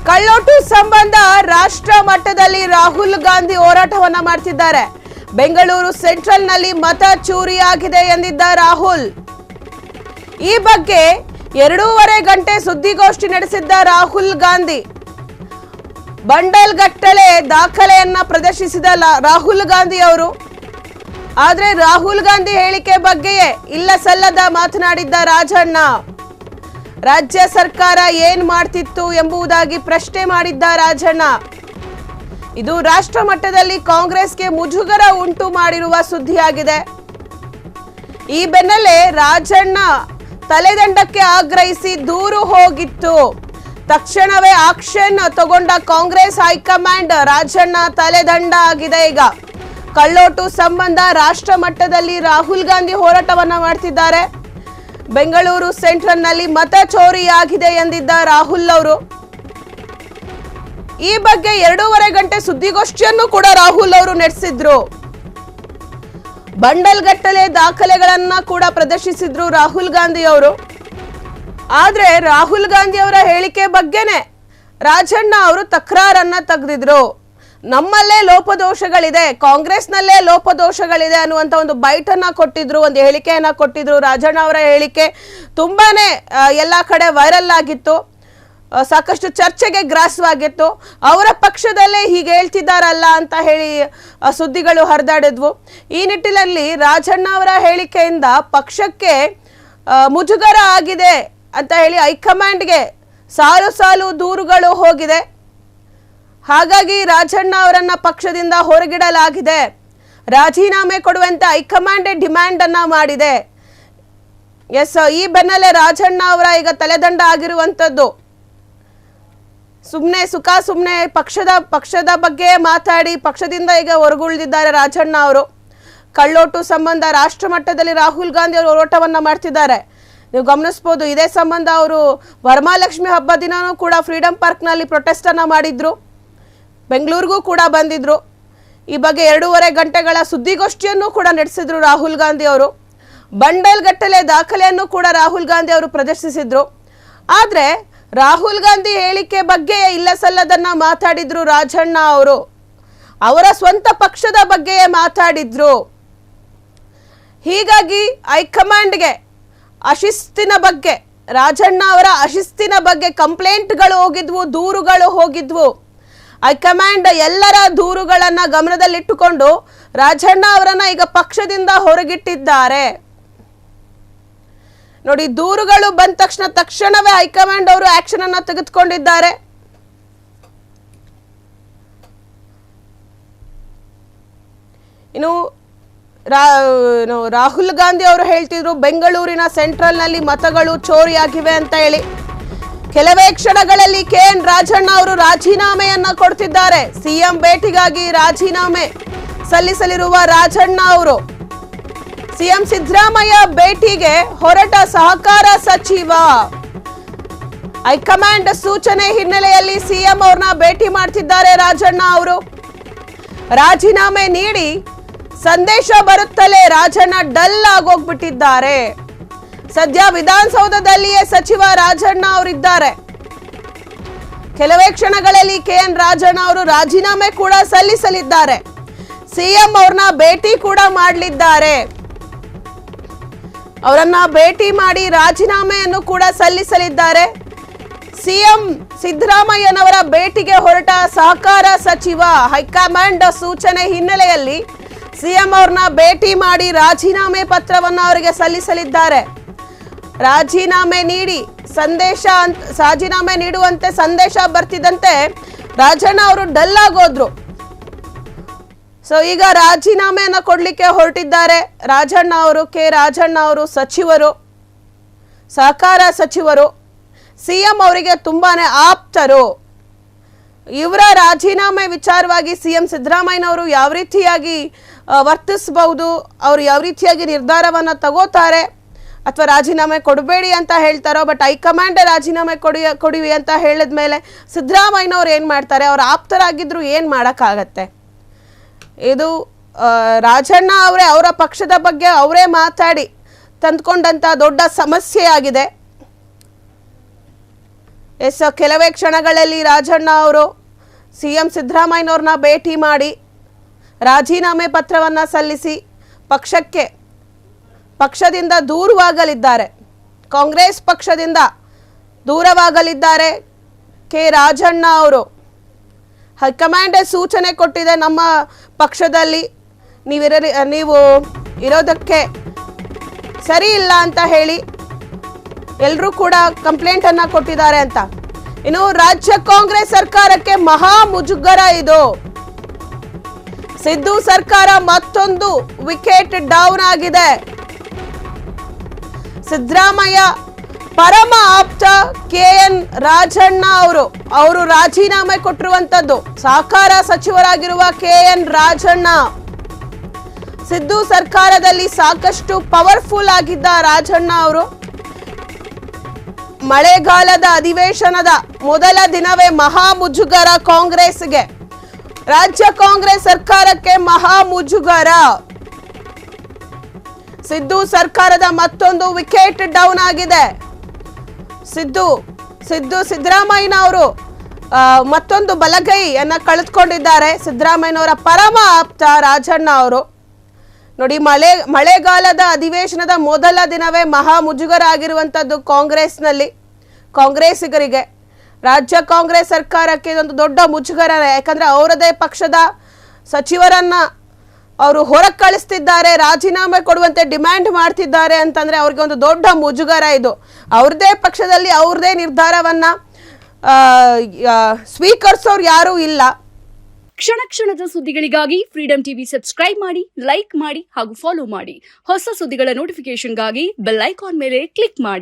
ಕಳ್ಳೋಟು ಸಂಬಂಧ ರಾಷ್ಟ್ರ ಮಟ್ಟದಲ್ಲಿ ರಾಹುಲ್ ಗಾಂಧಿ ಹೋರಾಟವನ್ನ ಮಾಡ್ತಿದ್ದಾರೆ. ಬೆಂಗಳೂರು ಸೆಂಟ್ರಲ್ ನಲ್ಲಿ ಮತ ಚೋರಿಯಾಗಿದೆ ಎಂದಿದ್ದ ರಾಹುಲ್. ಈ ಬಗ್ಗೆ 2.5 ಗಂಟೆ ಸುದ್ದಿಗೋಷ್ಠಿ ನಡೆಸಿದ್ದ ರಾಹುಲ್ ಗಾಂಧಿ ಬಂಡಲ್ ಗಟ್ಟಲೆ ದಾಖಲೆಯನ್ನ ಪ್ರದರ್ಶಿಸಿದ ರಾಹುಲ್ ಗಾಂಧಿ ಅವರು. ಆದ್ರೆ ರಾಹುಲ್ ಗಾಂಧಿ ಹೇಳಿಕೆ ಬಗ್ಗೆಯೇ ಇಲ್ಲ ಸಲ್ಲದ ಮಾತನಾಡಿದ್ದ ರಾಜಣ್ಣ. ರಾಜ್ಯ ಸರ್ಕಾರ ಏನ್ ಮಾಡ್ತಿತ್ತು ಎಂಬುದಾಗಿ ಪ್ರಶ್ನೆ ಮಾಡಿದ್ದ ರಾಜಣ್ಣ. ಇದು ರಾಷ್ಟ್ರ ಮಟ್ಟದಲ್ಲಿ ಕಾಂಗ್ರೆಸ್ಗೆ ಮುಜುಗರ ಉಂಟು ಮಾಡಿರುವ ಸುದ್ದಿಯಾಗಿದೆ. ಈ ಬೆನ್ನಲ್ಲೇ ರಾಜಣ್ಣ ತಲೆದಂಡಕ್ಕೆ ಆಗ್ರಹಿಸಿ ದೂರು ಹೋಗಿತ್ತು. ತಕ್ಷಣವೇ ಆಕ್ಷನ್ ತಗೊಂಡ ಕಾಂಗ್ರೆಸ್ ಹೈಕಮಾಂಡ್. ರಾಜಣ್ಣ ತಲೆದಂಡ ಆಗಿದೆ. ಈಗ ಕಳ್ಳೋಟು ಸಂಬಂಧ ರಾಷ್ಟ್ರ ಮಟ್ಟದಲ್ಲಿ ರಾಹುಲ್ ಗಾಂಧಿ ಹೋರಾಟವನ್ನ ಮಾಡ್ತಿದ್ದಾರೆ. ಬೆಂಗಳೂರು ಸೆಂಟ್ರಲ್ ನಲ್ಲಿ ಮತ ಚೋರಿಯಾಗಿದೆ ಎಂದಿದ್ದ ರಾಹುಲ್ ಅವರು. ಈ ಬಗ್ಗೆ 2.5 ಗಂಟೆ ಸುದ್ದಿಗೋಷ್ಠಿಯನ್ನು ಕೂಡ ರಾಹುಲ್ ಅವರು ನಡೆಸಿದ್ರು. ಬಂಡಲ್ ಗಟ್ಟಲೆ ದಾಖಲೆಗಳನ್ನ ಕೂಡ ಪ್ರದರ್ಶಿಸಿದ್ರು ರಾಹುಲ್ ಗಾಂಧಿ ಅವರು. ಆದ್ರೆ ರಾಹುಲ್ ಗಾಂಧಿ ಅವರ ಹೇಳಿಕೆ ಬಗ್ಗೆನೆ ರಾಜಣ್ಣ ಅವರು ತಕರಾರನ್ನ ತೆಗೆದಿದ್ರು. ನಮ್ಮಲ್ಲೇ ಲೋಪದೋಷಗಳಿದೆ, ಕಾಂಗ್ರೆಸ್ನಲ್ಲೇ ಲೋಪದೋಷಗಳಿದೆ ಅನ್ನುವಂತ ಒಂದು ಬೈಟನ್ನ ಕೊಟ್ಟಿದ್ರು, ಒಂದು ಹೇಳಿಕೆಯನ್ನ ಕೊಟ್ಟಿದ್ರು. ರಾಜಣ್ಣ ಅವರ ಹೇಳಿಕೆ ತುಂಬಾನೇ ಎಲ್ಲಾ ಕಡೆ ವೈರಲ್ ಆಗಿತ್ತು, ಸಾಕಷ್ಟು ಚರ್ಚೆಗೆ ಗ್ರಾಸವಾಗಿತ್ತು. ಅವರ ಪಕ್ಷದಲ್ಲೇ ಹೀಗೆ ಹೇಳ್ತಿದ್ದಾರಲ್ಲ ಅಂತ ಹೇಳಿ ಸುದ್ದಿಗಳು ಹರಿದಾಡಿದ್ವು. ಈ ನಿಟ್ಟಿನಲ್ಲಿ ರಾಜಣ್ಣ ಅವರ ಹೇಳಿಕೆಯಿಂದ ಪಕ್ಷಕ್ಕೆ ಮುಜುಗರ ಆಗಿದೆ ಅಂತ ಹೇಳಿ ಹೈಕಮಾಂಡ್ಗೆ ಸಾಲು ಸಾಲು ದೂರುಗಳು ಹೋಗಿದೆ. ಹಾಗಾಗಿ ರಾಜಣ್ಣ ಅವರನ್ನ ಪಕ್ಷದಿಂದ ಹೊರಗಿಡಲಾಗಿದೆ. ರಾಜೀನಾಮೆ ಕೊಡುವಂತೆ ಹೈಕಮಾಂಡ್ ಡಿಮ್ಯಾಂಡ್ ಅನ್ನ ಮಾಡಿದೆ. ಎಸ್, ಈ ಬೆನ್ನಲ್ಲೇ ರಾಜಣ್ಣ ಅವರ ಈಗ ತಲೆದಂಡ ಆಗಿರುವಂತದ್ದು. ಸುಮ್ಮನೆ ಪಕ್ಷದ ಬಗ್ಗೆ ಮಾತಾಡಿ ಪಕ್ಷದಿಂದ ಈಗ ಹೊರಗುಳಿದಿದ್ದಾರೆ ರಾಜಣ್ಣ ಅವರು. ಕಳ್ಳೋಟು ಸಂಬಂಧ ರಾಷ್ಟ್ರ ಮಟ್ಟದಲ್ಲಿ ರಾಹುಲ್ ಗಾಂಧಿ ಅವರು ಹೋರಾಟವನ್ನ ಮಾಡ್ತಿದ್ದಾರೆ. ನೀವು ಗಮನಿಸಬಹುದು, ಇದೇ ಸಂಬಂಧ ಅವರು ವರಮಹಾಲಕ್ಷ್ಮಿ ಹಬ್ಬ ದಿನನೂ ಕೂಡ ಫ್ರೀಡಂ ಪಾರ್ಕ್ ನಲ್ಲಿ ಪ್ರೊಟೆಸ್ಟ್ ಅನ್ನ ಮಾಡಿದ್ರು. ಬೆಂಗಳೂರಿಗೂ ಕೂಡ ಬಂದಿದ್ರು. ಈ ಬಗ್ಗೆ 2.5 ಗಂಟೆಗಳ ಸುದ್ದಿಗೋಷ್ಠಿಯನ್ನು ಕೂಡ ನಡೆಸಿದ್ರು ರಾಹುಲ್ ಗಾಂಧಿ ಅವರು. ಬಂಡಲ್ ಗಟ್ಟಲೆ ದಾಖಲೆಯನ್ನು ಕೂಡ ರಾಹುಲ್ ಗಾಂಧಿ ಅವರು ಪ್ರದರ್ಶಿಸಿದ್ರು. ಆದ್ರೆ ರಾಹುಲ್ ಗಾಂಧಿ ಹೇಳಿಕೆ ಬಗ್ಗೆ ಇಲ್ಲ ಸಲ್ಲದನ್ನ ಮಾತಾಡಿದ್ರು ರಾಜಣ್ಣ ಅವರು. ಅವರ ಸ್ವಂತ ಪಕ್ಷದ ಬಗ್ಗೆಯೇ ಮಾತಾಡಿದ್ರು. ಹೀಗಾಗಿ ಹೈಕಮಾಂಡ್ಗೆ ಅಶಿಸ್ತಿನ ಬಗ್ಗೆ, ರಾಜಣ್ಣ ಅವರ ಅಶಿಸ್ತಿನ ಬಗ್ಗೆ ಕಂಪ್ಲೇಂಟ್ಗಳು ಹೋಗಿದ್ವು, ದೂರುಗಳು ಹೋಗಿದ್ವು. ಹೈಕಮಾಂಡ್ ಎಲ್ಲರ ದೂರುಗಳನ್ನ ಗಮನದಲ್ಲಿಟ್ಟುಕೊಂಡು ರಾಜಣ್ಣ ಅವರನ್ನ ಈಗ ಪಕ್ಷದಿಂದ ಹೊರಗಿಟ್ಟಿದ್ದಾರೆ. ನೋಡಿ, ದೂರುಗಳು ಬಂದ ತಕ್ಷಣವೇ ಹೈಕಮಾಂಡ್ ಅವರು ಆಕ್ಷನ್ ಅನ್ನ ತೆಗೆದುಕೊಂಡಿದ್ದಾರೆ. ಇನ್ನು ರಾಹುಲ್ ಗಾಂಧಿ ಅವರು ಹೇಳ್ತಿದ್ರು ಬೆಂಗಳೂರಿನ ಸೆಂಟ್ರಲ್ ನಲ್ಲಿ ಮತಗಳು ಚೋರಿಯಾಗಿವೆ ಅಂತ ಹೇಳಿ. ಕೆಲವೇ ಕ್ಷಣಗಳಲ್ಲಿ KN ರಾಜಣ್ಣ ಅವರು ರಾಜೀನಾಮೆಯನ್ನ ಕೊಡ್ತಿದ್ದಾರೆ. ಸಿಎಂ ಭೇಟಿಗಾಗಿ ರಾಜೀನಾಮೆ ಸಲ್ಲಿಸಲಿರುವ ರಾಜಣ್ಣ ಅವರು ಸಿಎಂ ಸಿದ್ದರಾಮಯ್ಯ ಭೇಟಿಗೆ ಹೊರಟ ಸಹಕಾರ ಸಚಿವ. ಹೈಕಮಾಂಡ್ ಸೂಚನೆ ಹಿನ್ನೆಲೆಯಲ್ಲಿ ಸಿಎಂ ಅವ್ರನ್ನ ಭೇಟಿ ಮಾಡ್ತಿದ್ದಾರೆ ರಾಜಣ್ಣ ಅವರು. ರಾಜೀನಾಮೆ ನೀಡಿ ಸಂದೇಶ ಬರುತ್ತಲೇ ರಾಜಣ್ಣ ಡಲ್ ಆಗೋಗ್ಬಿಟ್ಟಿದ್ದಾರೆ. ಸದ್ಯ ವಿಧಾನಸೌಧದಲ್ಲಿಯೇ ಸಚಿವ ರಾಜಣ್ಣ ಅವರಿದ್ದಾರೆ. ಕೆಲವೇ ಕ್ಷಣಗಳಲ್ಲಿ KN ರಾಜಣ್ಣ ಅವರು ರಾಜೀನಾಮೆ ಕೂಡ ಸಲ್ಲಿಸಲಿದ್ದಾರೆ. ಸಿಎಂ ಅವ್ರನ್ನ ಭೇಟಿ ಕೂಡ ಮಾಡಲಿದ್ದಾರೆ. ಅವರನ್ನ ಭೇಟಿ ಮಾಡಿ ರಾಜೀನಾಮೆಯನ್ನು ಕೂಡ ಸಲ್ಲಿಸಲಿದ್ದಾರೆ. ಸಿಎಂ ಸಿದ್ದರಾಮಯ್ಯನವರ ಭೇಟಿಗೆ ಹೊರಟ ಸಹಕಾರ ಸಚಿವ. ಹೈಕಮಾಂಡ್ ಸೂಚನೆ ಹಿನ್ನೆಲೆಯಲ್ಲಿ ಸಿಎಂ ಅವ್ರನ್ನ ಭೇಟಿ ಮಾಡಿ ರಾಜೀನಾಮೆ ಪತ್ರವನ್ನ ಅವರಿಗೆ ಸಲ್ಲಿಸಲಿದ್ದಾರೆ. ರಾಜೀನಾಮೆ ನೀಡುವಂತೆ ಸಂದೇಶ ಬರ್ತಿದ್ದಂತೆ ರಾಜಣ್ಣ ಅವರು ಡಲ್ ಆಗೋದ್ರು. ಸೊ ಈಗ ರಾಜೀನಾಮೆಯನ್ನ ಕೊಡ್ಲಿಕ್ಕೆ ಹೊರಟಿದ್ದಾರೆ ರಾಜಣ್ಣ ಅವರು. ರಾಜಣ್ಣ ಅವರು ಸಚಿವರು, ಸಹಕಾರ ಸಚಿವರು, ಸಿಎಂ ಅವರಿಗೆ ತುಂಬಾನೇ ಆಪ್ತರು. ಇವರ ರಾಜೀನಾಮೆ ವಿಚಾರವಾಗಿ ಸಿಎಂ ಸಿದ್ದರಾಮಯ್ಯನವರು ಯಾವ ರೀತಿಯಾಗಿ ವರ್ತಿಸಬಹುದು, ಅವರು ಯಾವ ರೀತಿಯಾಗಿ ನಿರ್ಧಾರವನ್ನ ತಗೋತಾರೆ, ಅಥವಾ ರಾಜೀನಾಮೆ ಕೊಡಬೇಡಿ ಅಂತ ಹೇಳ್ತಾರೋ. ಬಟ್ ಹೈಕಮಾಂಡ್ ರಾಜೀನಾಮೆ ಕೊಡಿವಿ ಅಂತ ಹೇಳಿದ್ಮೇಲೆ ಸಿದ್ದರಾಮಯ್ಯನವ್ರು ಏನ್ ಮಾಡ್ತಾರೆ? ಅವ್ರ ಆಪ್ತರಾಗಿದ್ರು ಏನ್ ಮಾಡಕ್ಕಾಗತ್ತೆ? ಇದು ರಾಜಣ್ಣ ಅವರೇ ಅವರ ಪಕ್ಷದ ಬಗ್ಗೆ ಅವರೇ ಮಾತಾಡಿ ತಂದ್ಕೊಂಡಂತ ದೊಡ್ಡ ಸಮಸ್ಯೆ ಆಗಿದೆ. ಕೆಲವೇ ಕ್ಷಣಗಳಲ್ಲಿ ರಾಜಣ್ಣ ಅವರು CM ಸಿದ್ದರಾಮಯ್ಯನವ್ರನ್ನ ಭೇಟಿ ಮಾಡಿ ರಾಜೀನಾಮೆ ಪತ್ರವನ್ನು ಸಲ್ಲಿಸಿ ಪಕ್ಷದಿಂದ ದೂರವಾಗಲಿದ್ದಾರೆ. ಕಾಂಗ್ರೆಸ್ ಪಕ್ಷದಿಂದ ದೂರವಾಗಲಿದ್ದಾರೆ ರಾಜಣ್ಣ ಅವರು. ಹೈಕಮಾಂಡ್ ಸೂಚನೆ ಕೊಟ್ಟಿದೆ, ನಮ್ಮ ಪಕ್ಷದಲ್ಲಿ ನೀವು ಇರೋದಕ್ಕೆ ಸರಿ ಇಲ್ಲ ಅಂತ ಹೇಳಿ ಎಲ್ಲರೂ ಕೂಡ ಕಂಪ್ಲೇಂಟ್ ಅನ್ನ ಕೊಟ್ಟಿದ್ದಾರೆ ಅಂತ. ಇನ್ನು ರಾಜ್ಯ ಕಾಂಗ್ರೆಸ್ ಸರ್ಕಾರಕ್ಕೆ ಮಹಾ ಮುಜುಗರ ಇದು. ಸಿದ್ದು ಸರ್ಕಾರ ಮತ್ತೊಂದು ವಿಕೆಟ್ ಡೌನ್ ಆಗಿದೆ. ಸಿದ್ದರಾಮಯ್ಯ ಪರಮ ಆಪ್ತ KN ರಾಜಣ್ಣ ಅವರು ರಾಜೀನಾಮೆ ಕೊಟ್ಟಿರುವಂತದ್ದು. ಸಹಕಾರ ಸಚಿವರಾಗಿರುವ KN ರಾಜಣ್ಣ ಸಿದ್ದು ಸರ್ಕಾರದಲ್ಲಿ ಸಾಕಷ್ಟು ಪವರ್ಫುಲ್ ಆಗಿದ್ದ ರಾಜಣ್ಣ ಅವರು ಮಳೆಗಾಲದ ಅಧಿವೇಶನದ ಮೊದಲ ದಿನವೇ ಮಹಾ ಮುಜುಗರ ಕಾಂಗ್ರೆಸ್ಗೆ. ರಾಜ್ಯ ಕಾಂಗ್ರೆಸ್ ಸರ್ಕಾರಕ್ಕೆ ಮಹಾ ಮುಜುಗರ. ಸಿದ್ದು ಸರ್ಕಾರದ ಮತ್ತೊಂದು ವಿಕೆಟ್ ಡೌನ್ ಆಗಿದೆ. ಸಿದ್ದರಾಮಯ್ಯನವರು ಮತ್ತೊಂದು ಬಲಗೈಯನ್ನ ಕಳೆದುಕೊಂಡಿದ್ದಾರೆ. ಸಿದ್ದರಾಮಯ್ಯನವರ ಪರಮ ಆಪ್ತ ರಾಜಣ್ಣ ಅವರು ನೋಡಿ, ಮಳೆಗಾಲದ ಅಧಿವೇಶನದ ಮೊದಲ ದಿನವೇ ಮಹಾ ಮುಜುಗರ ಆಗಿರುವಂತದ್ದು ಕಾಂಗ್ರೆಸ್ಸಿಗರಿಗೆ. ರಾಜ್ಯ ಕಾಂಗ್ರೆಸ್ ಸರ್ಕಾರಕ್ಕೆ ಇದೊಂದು ದೊಡ್ಡ ಮುಜುಗರ. ಯಾಕಂದ್ರೆ ಅವರದೇ ಪಕ್ಷದ ಸಚಿವರನ್ನ ಅವರು ಹೊರಗೆ ಕಳಿಸ್ತಿದ್ದಾರೆ, ರಾಜೀನಾಮೆ ಕೊಡುವಂತೆ ಡಿಮ್ಯಾಂಡ್ ಮಾಡ್ತಿದ್ದಾರೆ ಅಂತಂದ್ರೆ ಅವ್ರಿಗೆ ಒಂದು ದೊಡ್ಡ ಮುಜುಗರ ಇದು. ಅವ್ರದೇ ಪಕ್ಷದಲ್ಲಿ ಅವ್ರದೇ ನಿರ್ಧಾರವನ್ನ ಸ್ವೀಕರಿಸೋರು ಯಾರೂ ಇಲ್ಲ. ಕ್ಷಣ ಕ್ಷಣದ ಸುದ್ದಿಗಳಿಗಾಗಿ ಫ್ರೀಡಂ ಟಿವಿ ಸಬ್ಸ್ಕ್ರೈಬ್ ಮಾಡಿ, ಲೈಕ್ ಮಾಡಿ ಹಾಗೂ ಫಾಲೋ ಮಾಡಿ. ಹೊಸ ಸುದ್ದಿಗಳ ನೋಟಿಫಿಕೇಶನ್ಗಾಗಿ ಬೆಲ್ ಐಕಾನ್ ಮೇಲೆ ಕ್ಲಿಕ್ ಮಾಡಿ.